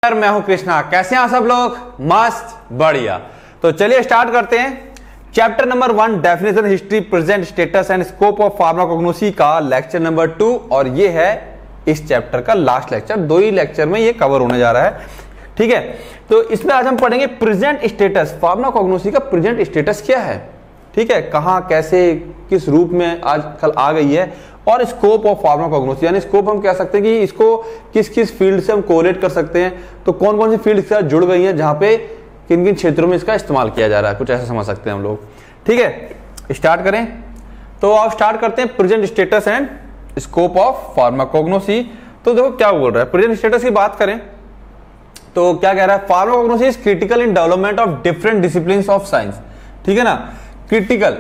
मैं हूं कृष्णा। कैसे हैं आप सब लोग? मस्त, बढ़िया। तो चलिए स्टार्ट करते हैं। Chapter number 1 definition, history, present status and scope of pharmacognosy का लेक्चर नंबर 2 और ये है इस चैप्टर का लास्ट लेक्चर। 2 ही लेक्चर में ये कवर होने जा रहा है, ठीक है। तो इसमें आज हम पढ़ेंगे प्रेजेंट स्टेटस, फार्माकोग्नोसी का प्रेजेंट स्टेटस क्या है, ठीक है, कहां कैसे किस रूप में आजकल आ गई है, और स्कोप ऑफ फार्माकोग्नोसी, यानी स्कोप हम कह सकते हैं कि इसको किस किस फील्ड से हम कोरिलेट कर सकते हैं, तो कौन कौन सी फील्ड के साथ जुड़ गई हैं, जहां पे किन किन क्षेत्रों में इसका इस्तेमाल किया जा रहा है, कुछ ऐसा समझ सकते हैं हम लोग, ठीक है। स्टार्ट करें तो आप स्टार्ट करते हैं present status and scope of pharmacognosy. तो देखो क्या बोल रहा है, प्रेजेंट स्टेटस की बात करें तो क्या कह रहा है, pharmacognosy is critical in development of different disciplines of science, ठीक है ना। क्रिटिकल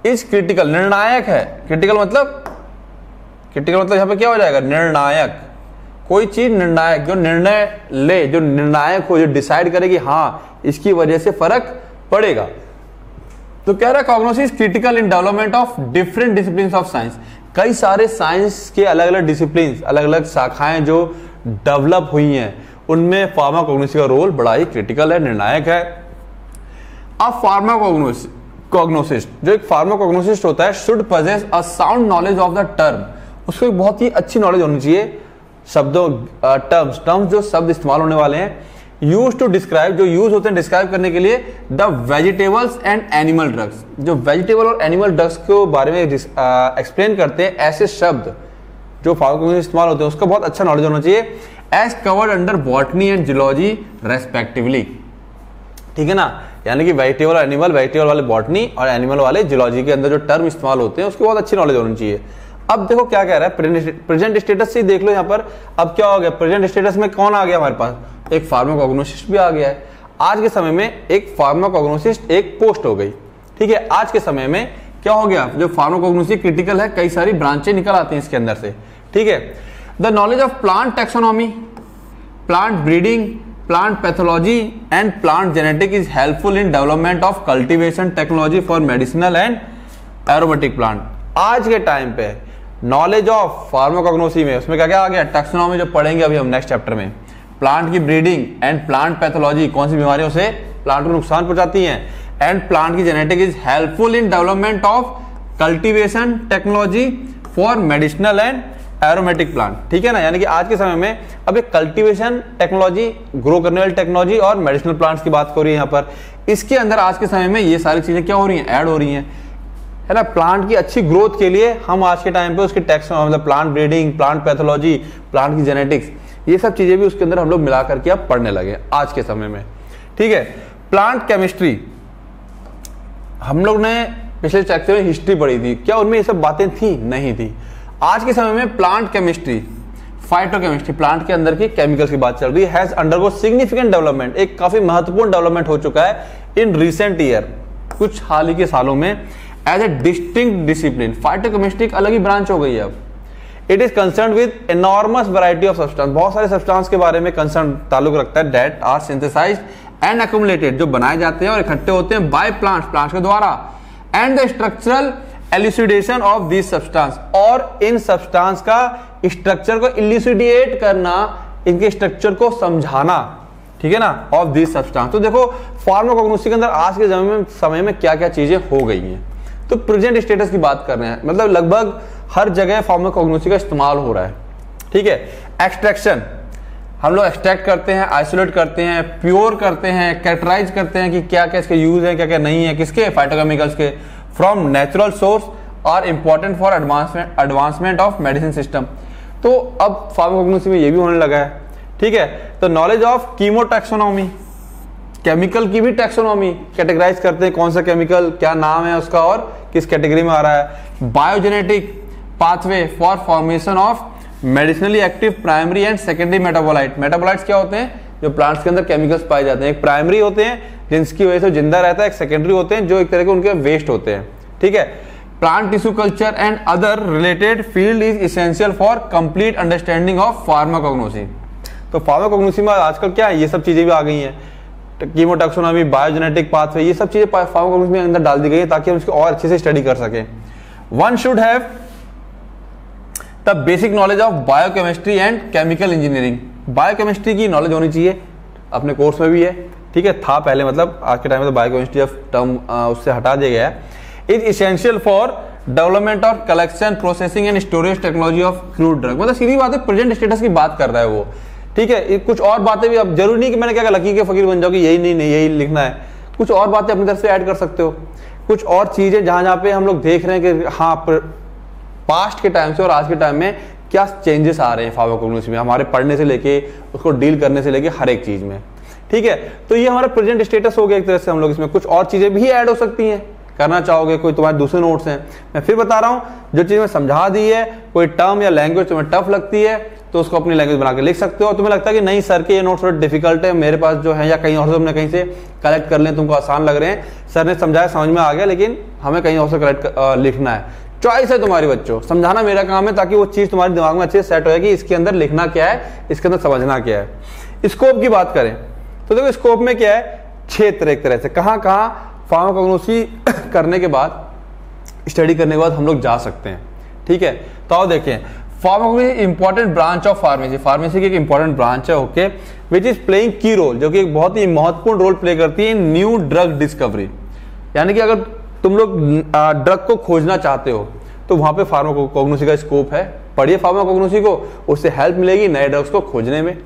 इज क्रिटिकल, निर्णायक है। क्रिटिकल मतलब यहां पे क्या हो जाएगा, निर्णायक। कोई चीज निर्णायक, जो निर्णय ले, जो निर्णायक हो, जो डिसाइड करे कि हाँ इसकी वजह से फर्क पड़ेगा। तो कह रहा है cognosy is critical in development of different disciplines of science. कई सारे साइंस के अलग अलग डिसिप्लिन, अलग अलग शाखाएं जो डेवलप हुई हैं, उनमें फार्माकोग्नोसी का रोल बड़ा ही क्रिटिकल है, निर्णायक है। अब फार्माकोग्नोसिस्ट, जो एक फार्माकोग्नोसिस्ट होता है, should possess a sound knowledge of the term, उसको एक बहुत ही अच्छी नॉलेज होनी चाहिए शब्दों, टर्म्स जो शब्द इस्तेमाल होने वाले हैं, यूज टू डिस्क्राइब, जो यूज होते हैं डिस्क्राइब करने के लिए, the vegetables and animal drugs, जो वेजिटेबल और एनिमल ड्रग्स के बारे में एक्सप्लेन करते हैं, ऐसे शब्द जो फार्माकोग्नोसी इस्तेमाल होते हैं, उसका बहुत अच्छा नॉलेज होना चाहिए। As covered under botany and zoology respectively, ठीक है ना, यानी कि वेजिटेबल और एनिमल, वेजिटेबल वाले बॉटनी और एनिमल वाले जूलॉजी के अंदर जो टर्म इस्तेमाल होते हैं उसकी बहुत अच्छी नॉलेज होनी चाहिए। अब देखो क्या कह रहा है, प्रेजेंट स्टेटस से देख लो यहाँ पर। अब क्या हो गया, प्रेजेंट स्टेटस में कौन आ गया हमारे पास, एक फार्माकोग्नोसिस्ट भी आ गया है। आज के समय में एक फार्माकोग्नोसिस्ट एक पोस्ट हो गई, ठीक है। आज के समय में क्या हो गया, जो फार्माकोग्नोसी क्रिटिकल है, कई सारी ब्रांचें निकल आती हैं इसके अंदर से, ठीक है। The knowledge of plant taxonomy, plant breeding, plant pathology and plant genetic is helpful in development of cultivation technology for medicinal and aromatic plant. आज के टाइम पे नॉलेज ऑफ फार्माकोग्नोसी में उसमें क्या क्या आ गया, टैक्सोनॉमी जो पढ़ेंगे अभी हम नेक्स्ट चैप्टर में, प्लांट की ब्रीडिंग एंड प्लांट पैथोलॉजी, कौन सी बीमारियों से प्लांट को नुकसान पहुंचाती हैं, एंड प्लांट की genetic is helpful in development of cultivation technology for medicinal and aromatic plant, ठीक है ना। यानी कि आज के समय में अब एक कल्टीवेशन टेक्नोलॉजी, ग्रो करने वाली टेक्नोलॉजी और मेडिसिनल प्लांट्स की बात हो रही है यहाँ पर। इसके अंदर आज के समय में ये सारी चीजें क्या हो रही हैं, ऐड हो रही हैं, है ना। प्लांट की अच्छी ग्रोथ के लिए हम आज के टाइम पे उसके टैक्सोनॉमी, मतलब plant breeding, plant pathology, plant की जेनेटिक्स, ये सब चीजें भी उसके अंदर हम लोग मिला करके अब पढ़ने लगे आज के समय में, ठीक है। प्लांट केमिस्ट्री, हम लोग ने पिछले चैप्टर में हिस्ट्री पढ़ी थी, क्या उनमें ये सब बातें थी? नहीं थी। आज के समय में प्लांट केमिस्ट्री, फाइटोकेमिस्ट्री, प्लांट के अंदर की केमिकल्स की बात चल रही है, हैज अंडरगो सिग्निफिकेंट डेवलपमेंट, एक काफी महत्वपूर्ण डेवलपमेंट हो चुका है इन रिसेंट ईयर, कुछ हाल ही के सालों में, as a distinct discipline. Phytochemistry एक अलग ही ब्रांच हो गई है अब। It is concern with enormous variety of substance, बहुत सारे सब्सटेंस के बारे में कंसर्न ताल्लुक रखता है, that are synthesised and accumulated, जो बनाए जाते हैं और इकट्ठे होते हैं बाय प्लांट्स के द्वारा, and the structural एल्यूसिडेशन of this substance, और इन सब्सटेंस का स्ट्रक्चर को इल्यूसिडेट करना, इनके स्ट्रक्चर को समझाना, ठीक है ना, ऑफ दिस सब्सटेंस। तो देखो फार्माकोग्नोसी के अंदर आज के समय में क्या क्या चीजें हो गई हैं। तो प्रेजेंट स्टेटस की बात कर रहे हैं, मतलब लगभग हर जगह फार्माकोग्नोसी का इस्तेमाल हो रहा है, ठीक है। एक्सट्रैक्शन, हम लोग एक्सट्रैक्ट करते हैं, आइसोलेट करते हैं, प्योर करते हैं, कैरेक्टराइज करते हैं कि क्या क्या इसके यूज है, क्या क्या नहीं है, किसके, फाइटोकेमिकल्स के, from natural source are important for advancement of medicine system. तो अब फार्माकोग्नोसी में ये भी होने लगा है, ठीक है। तो नॉलेज ऑफ कीमोटैक्सोनॉमी, केमिकल की भी टैक्सोनॉमी, कैटेगराइज करते हैं कौन सा केमिकल, क्या नाम है उसका और किस कैटेगरी में आ रहा है। Biogenetic pathway for formation of medicinally active primary and secondary metabolite. Metabolites क्या होते हैं, जो प्लांट्स के अंदर केमिकल्स पाए जाते हैं। एक प्राइमरी होते हैं जिनकी वजह से जिंदा रहता है, एक सेकेंडरी होते हैं जो एक तरह के उनके वेस्ट होते हैं, ठीक है। Plant tissue culture and other related field is essential for complete understanding of pharmacognosy. तो फार्माकोग्नोसी में आजकल क्या है, ये सब चीजें भी आ गई हैं, कीमोटैक्सोनॉमी, बायोजेनेटिक पाथवे, ये सब चीजें फार्माकोग्नोसी में अंदर डाल दी गई है ताकि हम इसको और अच्छे से स्टडी कर सकें। One should have the basic knowledge of biochemistry and chemical engineering, biochemistry की नॉलेज होनी चाहिए, अपने कोर्स में भी है, ठीक है, था पहले, मतलब आज के टाइम में तो बायोकेमिस्ट्री ऑफ टर्म उससे हटा दिया गया है। इज इसेंशियल फॉर डेवलपमेंट और collection processing and storage technology of crude drug. मतलब सीधी बात है, प्रेजेंट स्टेटस की बात कर रहा है वो, ठीक है। कुछ और बातें भी, अब जरूरी नहीं कि मैंने क्या कहा लकी के फकीर बन जाओ कि यही नहीं यही लिखना है, कुछ और बातें अपनी तरफ से ऐड कर सकते हो, कुछ और चीजें जहां पे हम लोग देख रहे हैं कि हाँ पास्ट के टाइम से और आज के टाइम में क्या चेंजेस आ रहे हैं फार्माकोग्नोसी में, हमारे पढ़ने से लेके उसको डील करने से लेके हर एक चीज में, ठीक है। तो ये हमारा प्रेजेंट स्टेटस हो गया एक तरह से। हम लोग इसमें कुछ और चीजें भी ऐड हो सकती हैं, करना चाहोगे, कोई तुम्हारे दूसरे नोट्स हैं, मैं फिर बता रहा हूं, जो चीज मैं समझा दी है, कोई टर्म या लैंग्वेज तुम्हें टफ लगती है तो उसको अपनी लैंग्वेज बना के लिख सकते हो। तुम्हें लगता है कि नहीं सर के ये नोट्स थोड़े डिफिकल्ट है, मेरे पास जो है, या कहीं और से तुमने कहीं से कलेक्ट कर लें, तुमको आसान लग रहे हैं, सर ने समझाया समझ में आ गया, लेकिन हमें कहीं और से कलेक्ट लिखना है, चॉइस है तुम्हारी बच्चों, समझाना मेरा काम है ताकि वो चीज तुम्हारे दिमाग में अच्छे से सेट हो जाए कि इसके अंदर लिखना क्या है, इसके अंदर समझना क्या है। स्कोप की बात करें तो देखो स्कोप में क्या है, क्षेत्र एक तरह से कहां फार्माकोग्नोसी करने के बाद, स्टडी करने के बाद हम लोग जा सकते हैं, ठीक है। तो आओ देखें, pharmacognosy important branch of pharmacy, pharmacy की एक इंपॉर्टेंट ब्रांच है, ओके, विच इज प्लेइंग की रोल, जो कि एक बहुत ही महत्वपूर्ण रोल प्ले करती है न्यू ड्रग डिस्कवरी। यानी कि अगर तुम लोग ड्रग को खोजना चाहते हो तो वहां पे फार्माकोग्नोसी का स्कोप है, पढ़िए फार्माकोग्नोसी को, उससे हेल्प मिलेगी नए ड्रग्स को खोजने में,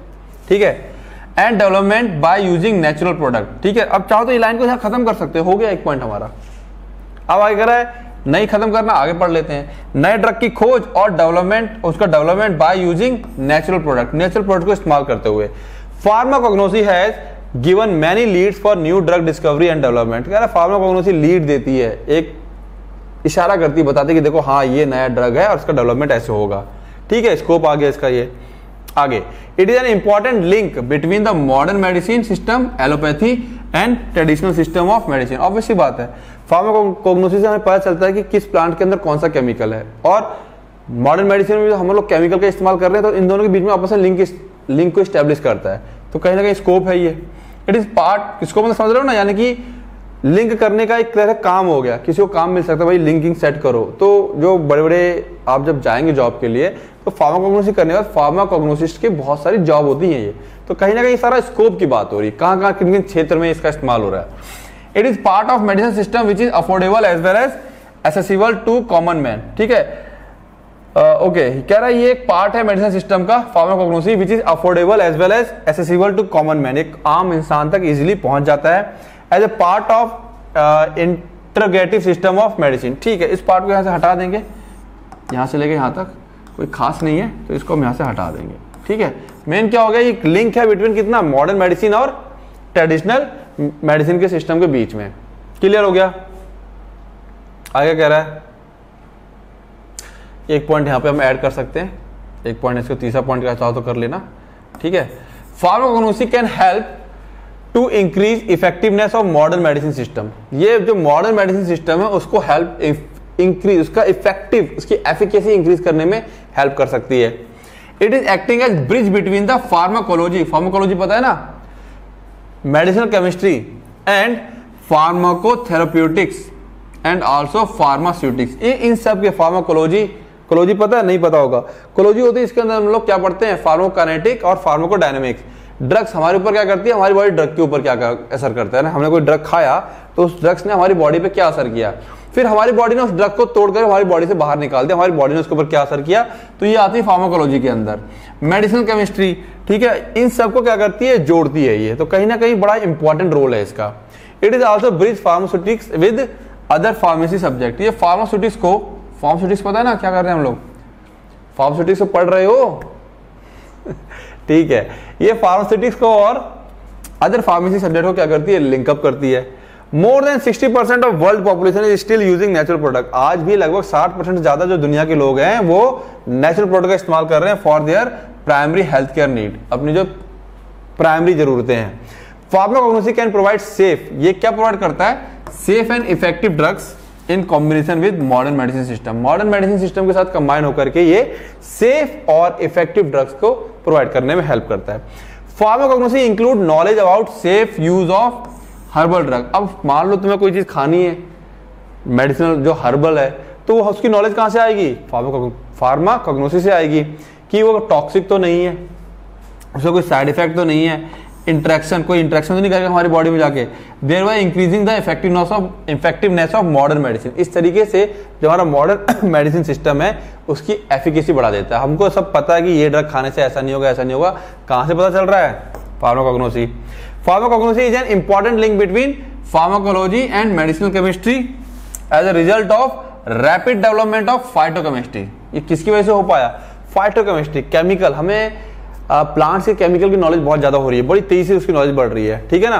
ठीक है। And development by using natural product, ठीक है। अब चाहो तो ये लाइन को यहां खत्म कर सकते हो गया एक पॉइंट हमारा। अब आगे कह रहा है नहीं खत्म करना, आगे पढ़ लेते हैं, नए ड्रग की खोज और डेवलपमेंट, उसका development by using natural product, natural product को इस्तेमाल करते हुए। Pharmacognosy has given many leads for new drug discovery and development. कह रहा है फार्माकोग्नोसी लीड देती है, एक इशारा करती है, बताती है कि देखो हाँ ये नया ड्रग है और इसका डेवलपमेंट ऐसे होगा, ठीक है। स्कोप आ गया इसका ये आगे। It is an important link between the modern medicine system, allopathy and traditional system of medicine. Obviously बात है, फार्माकोग्नोसी से हमें पता चलता है कि किस प्लांट के अंदर कौन सा केमिकल है, और मॉडर्न मेडिसिन में हम लोग केमिकल का इस्तेमाल कर रहे हैं, तो इन दोनों के बीच में आपस में लिंक को इस्टेब्लिश करता है, तो कहीं ना कहीं स्कोप है ये। इट इज पार्ट, इसको मतलब समझ रहे हो ना, यानी कि लिंक करने का एक तरह का काम हो गया, किसी को काम मिल सकता है भाई लिंकिंग सेट करो, तो जो बड़े बड़े आप जब जाएंगे जॉब के लिए तो फार्माकोग्नोसी करने के बाद फार्माकोग्नोसिस्ट की बहुत सारी जॉब होती है ये, तो कहीं ना कहीं सारा स्कोप की बात हो रही है, कहाँ किन किन क्षेत्र में इसका इस्तेमाल हो रहा है। It is part of medicine system which is affordable as well as accessible to common man, ठीक है। ओके, कह रहा है ये एक पार्ट है मेडिसिन सिस्टम का pharmacognosy which is affordable as well as accessible to common man, एक आम इंसान तक इजिली पहुंच जाता है as a part of integrative system of medicine, ठीक है। इस पार्ट को यहां से हटा देंगे, यहां से लेके यहां तक कोई खास नहीं है, तो इसको हम यहां से हटा देंगे, ठीक है। मेन क्या हो गया, एक लिंक है बिटवीन कितना मॉडर्न मेडिसिन और ट्रेडिशनल मेडिसिन के सिस्टम के बीच में। क्लियर हो गया। आगे कह रहा है एक पॉइंट यहां पे हम ऐड कर सकते हैं, एक पॉइंट इसको तीसरा पॉइंट का चाहो तो कर लेना, ठीक है। Pharmacognosy can help to increase effectiveness of modern medicine system. ये जो मॉडर्न मेडिसिन सिस्टम है उसको हेल्प इंक्रीज, उसका इफेक्टिव, उसकी एफिकेसी इंक्रीज करने में हेल्प कर सकती है। It is acting as bridge between the pharmacology, pharmacology पता है ना, medicinal chemistry and pharmacotherapeutics and also pharmaceutics. इन सब के फार्माकोलॉजी, कोलॉजी पता है, नहीं पता होगा, कोलॉजी होती है, इसके अंदर हम लोग क्या पढ़ते हैं, फार्माकोकाइनेटिक और फार्माकोडायनेमिक्स। ड्रग्स हमारे ऊपर क्या करती है, हमारी बॉडी ड्रग के ऊपर क्या असर करता है ना, हमने कोई ड्रग खाया तो उस ड्रग्स ने हमारी बॉडी पे क्या असर किया, फिर हमारी बॉडी ने उस ड्रग को तोड़कर हमारी बॉडी से बाहर निकाल दिया, हमारी बॉडी ने उसके ऊपर क्या असर किया, तो ये आती है फार्माकोलॉजी के अंदर। मेडिसिनल केमिस्ट्री, ठीक है, इन सबको क्या करती है, जोड़ती है ये, तो कहीं ना कहीं बड़ा इंपॉर्टेंट रोल है इसका। It is also bridge pharmaceutics with other pharmacy subject. ये फार्मास्यूटिक्स को, फार्मास्यूटिक्स पता है ना क्या कर रहे हैं हम लोग, फार्मास्यूटिक्स को पढ़ रहे हो ठीक है, ये फार्मास्यूटिक्स को और अदर फार्मेसी सब्जेक्ट को क्या करती है, लिंकअप करती है। More than 60% of world population is still using natural product. आज भी लगभग 60% ज्यादा जो दुनिया के लोग हैं वो नेचुरल प्रोडक्ट का इस्तेमाल कर रहे हैं for their primary health care need, अपनी जो प्राइमरी जरूरतें हैं। फार्माकोग्नोसी कैन प्रोवाइड सेफ, ये क्या प्रोवाइड करता है, safe and effective drugs in combination with modern medicine system. Modern medicine system के साथ कंबाइन होकर के ये सेफ और इफेक्टिव ड्रग्स को प्रोवाइड करने में हेल्प करता है। Pharmacognosy include knowledge about safe use of herbal drug. अब मान लो तुम्हें कोई चीज खानी है मेडिसिनल जो हर्बल है, तो उसकी नॉलेज कहां से आएगी, फार्माकोग्नोसी से आएगी कि वो टॉक्सिक तो नहीं है, उसका कोई साइड इफेक्ट तो नहीं है, कोई इंटरेक्शन तो नहीं करेगा हमारी बॉडी में जाके, thereby increasing the effectiveness of modern medicine. इस तरीके से जो हमारा मॉडर्न मेडिसिन सिस्टम है उसकी एफिकेसी बढ़ा देता है। हमको सब पता है कि ये ड्रग खाने से ऐसा नहीं होगा, ऐसा नहीं होगा, कहाँ से पता चल रहा है? Pharmacognosy. Pharmacognosy is an important link between pharmacology and medicinal chemistry as a result of rapid development of phytochemistry. ये किसकी वजह से हो पाया? Phytochemistry, chemical. हमें प्लांट्स के केमिकल की नॉलेज बहुत ज्यादा हो रही है, बड़ी तेजी से उसकी नॉलेज बढ़ रही है, ठीक है ना।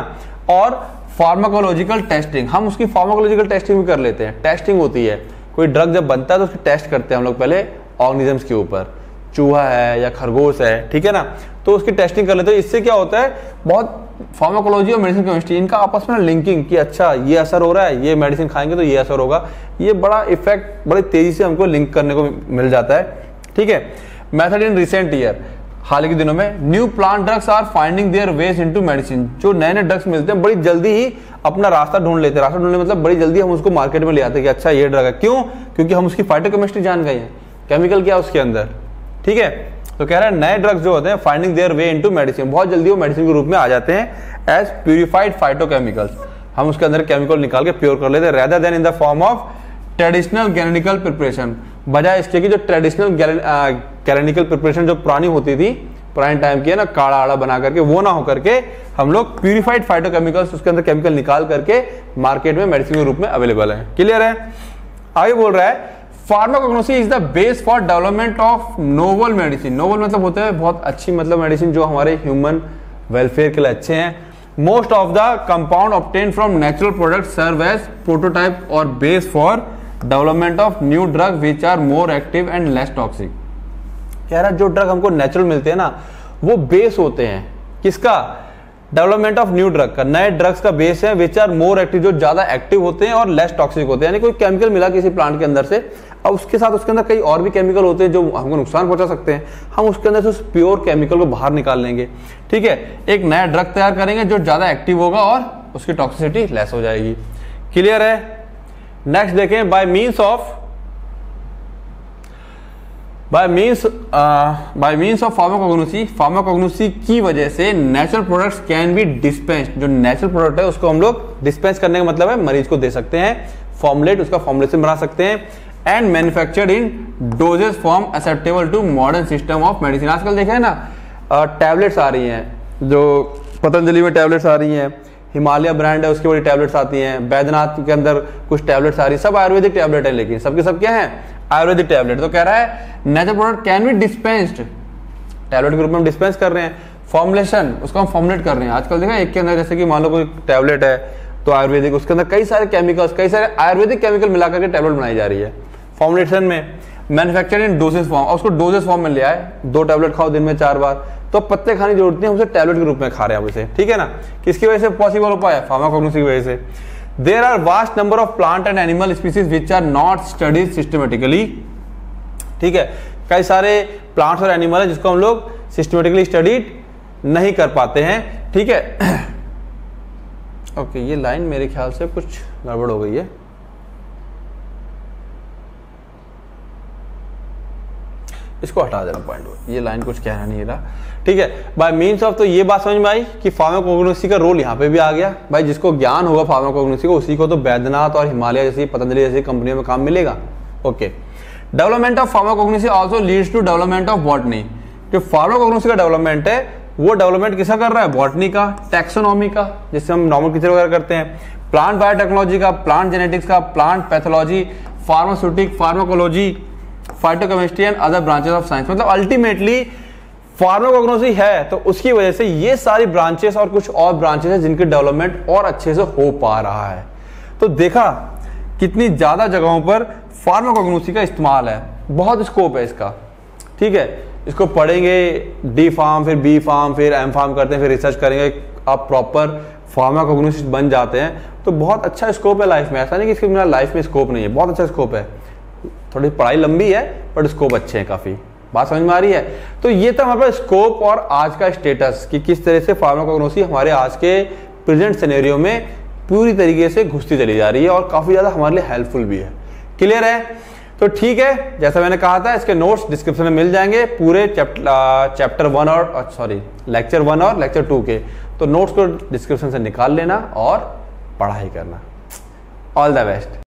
और फार्माकोलॉजिकल टेस्टिंग, हम उसकी फार्माकोलॉजिकल टेस्टिंग भी कर लेते हैं। टेस्टिंग होती है, कोई ड्रग जब बनता है तो उसकी टेस्ट करते हैं हम लोग पहले ऑर्गेनिजम्स के ऊपर, चूहा है या खरगोश है, ठीक है ना, तो उसकी टेस्टिंग कर लेते हैं। इससे क्या होता है, बहुत फार्माकोलॉजी और मेडिसिन केमिस्ट्री इनका आपस में लिंकिंग कि अच्छा ये असर हो रहा है, ये मेडिसिन खाएंगे तो ये असर होगा, ये बड़ा इफेक्ट बड़ी तेजी से हमको लिंक करने को मिल जाता है, ठीक है। मेथड इन रिसेंट ईयर, हाल के दिनों में, new plant drugs are finding their ways into medicine. जो नए नए ड्रग्स मिलते हैं बड़ी जल्दी ही अपना रास्ता ढूंढ लेते हैं। रास्ता ढूंढने मतलब बड़ी जल्दी हम उसको मार्केट में ले आते हैं कि अच्छा ये ड्रग है। क्यों? क्योंकि हम उसकी फाइटोकेमिस्ट्री जान गए हैं, केमिकल क्या है उसके अंदर, ठीक है। तो कह रहा है नए ड्रग्स जो होते हैं finding their way into medicine, बहुत जल्दी वो मेडिसिन के रूप में आ जाते हैं एज प्यूरिफाइड फाइटोकेमिकल्स। हम उसके अंदर केमिकल निकाल के प्योर कर लेते हैं, rather than in the form of traditional galenical preparation. बजाय इसके कि जो ट्रेडिशनल गैलेनिकल प्रिपरेशन जो पुरानी होती थी, पुराने टाइम की है ना, काढ़ा आड़ा बना करके, वो ना हो करके हम लोग प्यूरिफाइड फाइटोकेमिकल्स उसके अंदर केमिकल निकाल करके मार्केट में मेडिसिन के रूप में अवेलेबल है। क्लियर है? आगे बोल रहा है pharmacognosy is the base for development of novel medicine. Novel मतलब होता है बहुत अच्छी, मतलब मेडिसिन जो हमारे ह्यूमन वेलफेयर के लिए अच्छे हैं। Most of the compound obtain from natural product serve as prototype और base for development of new drug which are more active and less toxic. कह रहा है जो ड्रग हमको नेचुरल मिलते हैं ना, वो बेस होते हैं किसका? डेवलपमेंट ऑफ न्यू ड्रग का। नए ड्रग्स का बेस है विच आर मोर एक्टिव, जो ज्यादा एक्टिव होते हैं और लेस टॉक्सिक होते हैं। यानी कोई केमिकल मिला किसी प्लांट के अंदर से, अब उसके साथ उसके अंदर कई और भी केमिकल होते हैं जो हमको नुकसान पहुंचा सकते हैं, हम उसके अंदर से उस प्योर केमिकल को बाहर निकाल लेंगे, ठीक है। एक नया ड्रग तैयार करेंगे जो ज्यादा एक्टिव होगा और उसकी टॉक्सिसिटी लेस हो जाएगी। क्लियर है? नेक्स्ट देखें, bye means of pharmacognosy. Pharmacognosy की वजह से natural products can be dispensed. जो नेचुरल प्रोडक्ट है उसको हम लोग डिस्पेंस करने का मतलब है मरीज को दे सकते हैं, फॉर्मुलेट, उसका फॉर्मुलेशन बना सकते हैं, and manufactured in doses form acceptable to modern system of medicine. आजकल देखा है ना, टैबलेट्स आ रही हैं, जो पतंजलि में टैबलेट्स आ रही हैं, हिमालय ब्रांड है उसकी बड़ी टैबलेट्स आती हैं, बैद्यनाथ के अंदर कुछ टैबलेट्स आ रही है, सब आयुर्वेदिक टैबलेट है, लेकिन सबके सब क्या है? आयुर्वेदिक टैबलेट। तो कह रहा है natural product can be dispensed, tablet के रूप में हम डिस्पेंस कर रहे हैं, फॉर्मुलेशन उसको हम फॉर्मुलेट कर रहे हैं। आजकल देखा एक के अंदर जैसे कि मान लो कोई टैबलेट है तो आयुर्वेदिक, उसके अंदर कई सारे केमिकल्स, कई सारे आयुर्वेदिक केमिकल मिला करके टैबलेट बनाई जा रही है फॉर्मुलेशन में। मैन्युफैक्चर्ड इन डोसेज फॉर्म, और उसको डोसेज फॉर्म में ले आए, 2 टैबलेट खाओ दिन में 4 बार, तो पत्ते खाने की जरूरत नहीं, हम उसे टैबलेट के रूप में खा रहे हैं उसे, ठीक है ना। किसकी वजह से पॉसिबल हो पाया? फार्माकोग्नोसी की वजह से। There are vast number of plant and animal species which are not studied systematically, ठीक है। कई सारे प्लांट्स और एनिमल है जिसको हम लोग सिस्टमेटिकली स्टडीड नहीं कर पाते हैं, ठीक है। ओके, ये लाइन मेरे ख्याल से कुछ गड़बड़ हो गई है, इसको हटा देना पॉइंट, ये लाइन कुछ कहना नहीं रहा, ठीक है। बाय मीन्स ऑफ, तो ये बात समझ में आई कि फार्माकोग्नोसी का रोल यहाँ पे भी आ गया। भाई जिसको ज्ञान होगा फार्माकोग्नोसी को, उसी को तो बैद्यनाथ और हिमालय जैसी, पतंजलि जैसी कंपनियों में काम मिलेगा। Okay, development of pharmacognosy also leads to development of botany. जो फार्माकोग्नोसी का डेवलपमेंट है वो डेवलपमेंट किसका कर रहा है? बॉटनी का, टैक्सोनॉमी का, जिससे हम नॉर्मल कीचड़ वगैरह करते हैं, प्लांट बायोटेक्नोलॉजी का, प्लांट जेनेटिक्स का, plant pathology, pharmaceutic, pharmacology, phytochemistry and other branches of science. मतलब अल्टीमेटली फार्माकोग्नोसी है तो उसकी वजह से ये सारी ब्रांचेस और कुछ और ब्रांचेस है जिनकी डेवलपमेंट और अच्छे से हो पा रहा है। तो देखा कितनी ज्यादा जगहों पर फार्माकोग्नोसी का इस्तेमाल है, बहुत स्कोप है इसका, ठीक है। इसको पढ़ेंगे, डी फार्म, फिर बी फार्म, फिर एम फार्म करते हैं, फिर रिसर्च करेंगे, आप प्रॉपर फार्माकोग्नोसिस्ट बन जाते हैं, तो बहुत अच्छा स्कोप है लाइफ में। ऐसा नहीं कि इसके बिना लाइफ में स्कोप नहीं है, बहुत अच्छा स्कोप है। थोड़ी पढ़ाई लंबी है बट स्कोप अच्छे हैं काफी। बात समझ में आ रही है? तो ये था हमारे पास स्कोप और आज का स्टेटस कि किस तरह से फार्माकोग्नोसी हमारे आज के प्रेजेंट सिनेरियो में पूरी तरीके से घुसती चली जा रही है और काफी ज्यादा हमारे लिए हेल्पफुल भी है। क्लियर है? तो ठीक है, जैसा मैंने कहा था इसके नोट्स डिस्क्रिप्शन में मिल जाएंगे पूरे चैप्टर 1 और सॉरी लेक्चर 1 और लेक्चर 2 के। तो नोट्स को डिस्क्रिप्शन से निकाल लेना और पढ़ाई करना। All the best.